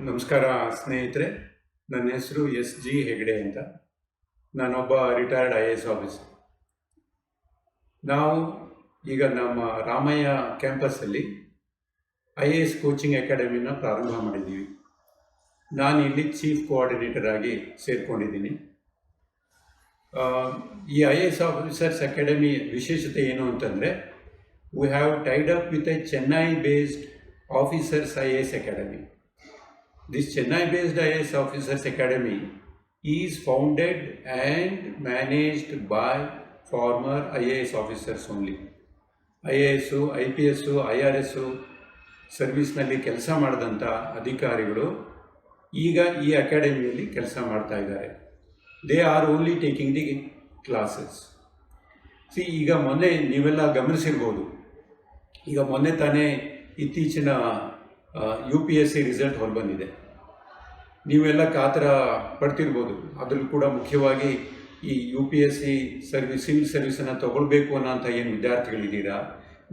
ನಮಸ್ಕಾರ ಸ್ನೇಹಿತರೆ, ನನ್ನ ಹೆಸರು ಎಸ್.ಜಿ. ಹೆಗ್ಡೆ ಅಂತ. ನಾನೊಬ್ಬ ರಿಟೈರ್ಡ್ IAS ಆಫೀಸರ್. ನಾವು ಈಗ ನಮ್ಮ ರಾಮಯ್ಯ ಕ್ಯಾಂಪಸ್ಸಲ್ಲಿ IAS ಕೋಚಿಂಗ್ ಅಕಾಡೆಮಿನ ಪ್ರಾರಂಭ ಮಾಡಿದ್ದೀವಿ. ನಾನು ಇಲ್ಲಿ ಚೀಫ್ ಕೋಆರ್ಡಿನೇಟರ್ ಆಗಿ ಸೇರಿಕೊಂಡಿದ್ದೀನಿ. ಈ IAS ಆಫೀಸರ್ಸ್ ಅಕಾಡೆಮಿ ವಿಶೇಷತೆ ಏನು ಅಂತಂದರೆ, we have Tide up with A Chennai based officers IAS academy. This Chennai-based IAS Officers Academy is founded and managed by former IAS officers only. IAS, IPS, IRS ಸರ್ವಿಸ್ನಲ್ಲಿ ಕೆಲಸ ಮಾಡಿದಂಥ ಅಧಿಕಾರಿಗಳು ಈಗ ಈ ಅಕಾಡೆಮಿಯಲ್ಲಿ ಕೆಲಸ ಮಾಡ್ತಾ ಇದ್ದಾರೆ. They are only taking the classes. ಈಗ ಮೊನ್ನೆ ನೀವೆಲ್ಲ ಗಮನಿಸಿರ್ಬೋದು, ಈಗ ಮೊನ್ನೆ ತಾನೇ ಇತ್ತೀಚಿನ UPSC ರಿಸಲ್ಟ್ ಹೊರಬಂದಿದೆ. ನೀವೆಲ್ಲ ಕಾತರ ಪಡ್ತಿರ್ಬೋದು. ಅದರಲ್ಲೂ ಕೂಡ ಮುಖ್ಯವಾಗಿ ಈ UPSC ಸಿವಿಲ್ ಸರ್ವಿಸನ್ನು ತಗೊಳ್ಬೇಕು ಅನ್ನೋಂಥ ಏನು ವಿದ್ಯಾರ್ಥಿಗಳಿದ್ದೀರಾ,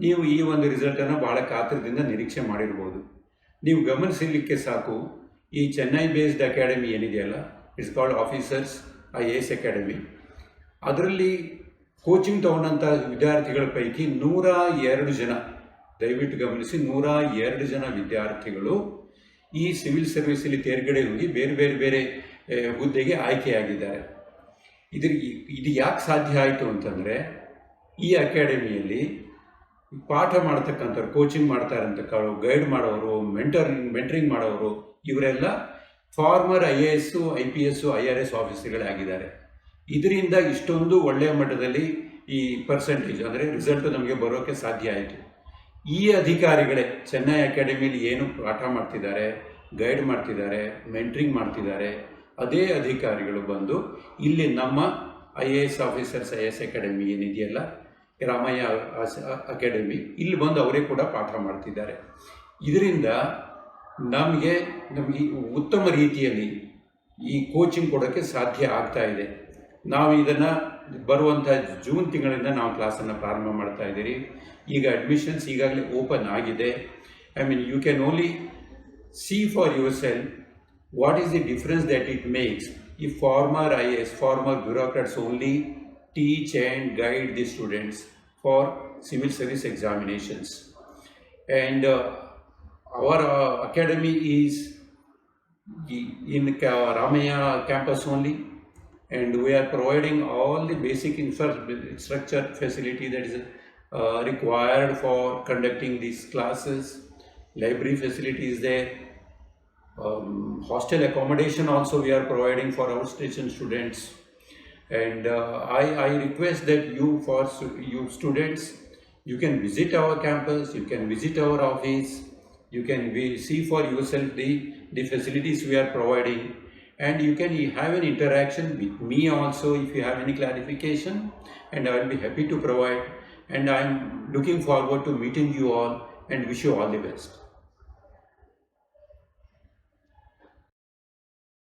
ನೀವು ಈ ಒಂದು ರಿಸಲ್ಟನ್ನು ಭಾಳ ಕಾತರದಿಂದ ನಿರೀಕ್ಷೆ ಮಾಡಿರ್ಬೋದು. ನೀವು ಗಮನಿಸಲಿಕ್ಕೆ ಸಾಕು, ಈ ಚೆನ್ನೈ ಬೇಸ್ಡ್ ಅಕಾಡೆಮಿ ಏನಿದೆಯಲ್ಲ, it's called officers IAS academy. ಅದರಲ್ಲಿ ಕೋಚಿಂಗ್ ತೊಗೊಂಡಂಥ ವಿದ್ಯಾರ್ಥಿಗಳ ಪೈಕಿ 102 ಜನ, ದಯವಿಟ್ಟು ಗಮನಿಸಿ, 102 ಜನ ವಿದ್ಯಾರ್ಥಿಗಳು ಈ ಸಿವಿಲ್ ಸರ್ವಿಸಲ್ಲಿ ತೇರ್ಗಡೆ ಹೋಗಿ ಬೇರೆ ಬೇರೆ ಹುದ್ದೆಗೆ ಆಯ್ಕೆಯಾಗಿದ್ದಾರೆ. ಇದು ಯಾಕೆ ಸಾಧ್ಯ ಆಯಿತು ಅಂತಂದರೆ, ಈ ಅಕಾಡೆಮಿಯಲ್ಲಿ ಪಾಠ ಮಾಡ್ತಕ್ಕಂಥವ್ರು, ಕೋಚಿಂಗ್ ಮಾಡ್ತಾ ಇರೋಂಥವ್ರು, ಗೈಡ್ ಮಾಡೋರು, ಮೆಂಟರಿಂಗ್ ಮಾಡೋರು, ಇವರೆಲ್ಲ ಫಾರ್ಮರ್ IAS, IPS, IRS ಆಫೀಸರ್ಗಳೇ ಆಗಿದ್ದಾರೆ. ಇದರಿಂದ ಇಷ್ಟೊಂದು ಒಳ್ಳೆಯ ಮಟ್ಟದಲ್ಲಿ ಈ ಪರ್ಸೆಂಟೇಜ್ ಅಂದರೆ ರಿಸಲ್ಟು ನಮಗೆ ಬರೋಕ್ಕೆ ಸಾಧ್ಯ ಆಯಿತು. ಈ ಅಧಿಕಾರಿಗಳೇ ಚೆನ್ನೈ ಅಕಾಡೆಮಿಲಿ ಏನು ಪಾಠ ಮಾಡ್ತಿದ್ದಾರೆ, ಗೈಡ್ ಮಾಡ್ತಿದ್ದಾರೆ, ಮೆಂಟ್ರಿಂಗ್ ಮಾಡ್ತಿದ್ದಾರೆ, ಅದೇ ಅಧಿಕಾರಿಗಳು ಬಂದು ಇಲ್ಲಿ ನಮ್ಮ IAS ಆಫೀಸರ್ಸ್ IAS ಅಕಾಡೆಮಿ ಏನಿದೆಯಲ್ಲ, ರಾಮಯ್ಯ ಅಕಾಡೆಮಿ, ಇಲ್ಲಿ ಬಂದು ಅವರೇ ಕೂಡ ಪಾಠ ಮಾಡ್ತಿದ್ದಾರೆ. ಇದರಿಂದ ನಮಗೆ ಉತ್ತಮ ರೀತಿಯಲ್ಲಿ ಈ ಕೋಚಿಂಗ್ ಕೊಡೋಕ್ಕೆ ಸಾಧ್ಯ ಆಗ್ತಾ ಇದೆ. ನಾವು ಇದನ್ನು ಬರುವಂಥ ಜೂನ್ ತಿಂಗಳಿಂದ ನಾವು ಕ್ಲಾಸನ್ನು ಪ್ರಾರಂಭ ಮಾಡ್ತಾ ಇದ್ದೀರಿ. ಈಗ ಅಡ್ಮಿಷನ್ಸ್ ಈಗಾಗಲೇ ಓಪನ್ ಆಗಿದೆ. You can only see for yourself what is the difference that it makes ಈ former IAS, former bureaucrats only teach and guide the students for civil service examinations. And our academy is in Ramaya campus only, and we are providing all the basic infrastructure facility that is required for conducting these classes. Library facility is there. Hostel accommodation also we are providing for our station students. And I request that you students, you can visit our campus, you can visit our office, you can see for yourself the facilities we are providing, and you can have an interaction with me also if you have any clarification, and I will be happy to provide. And I am looking forward to meeting you all and wish you all the best.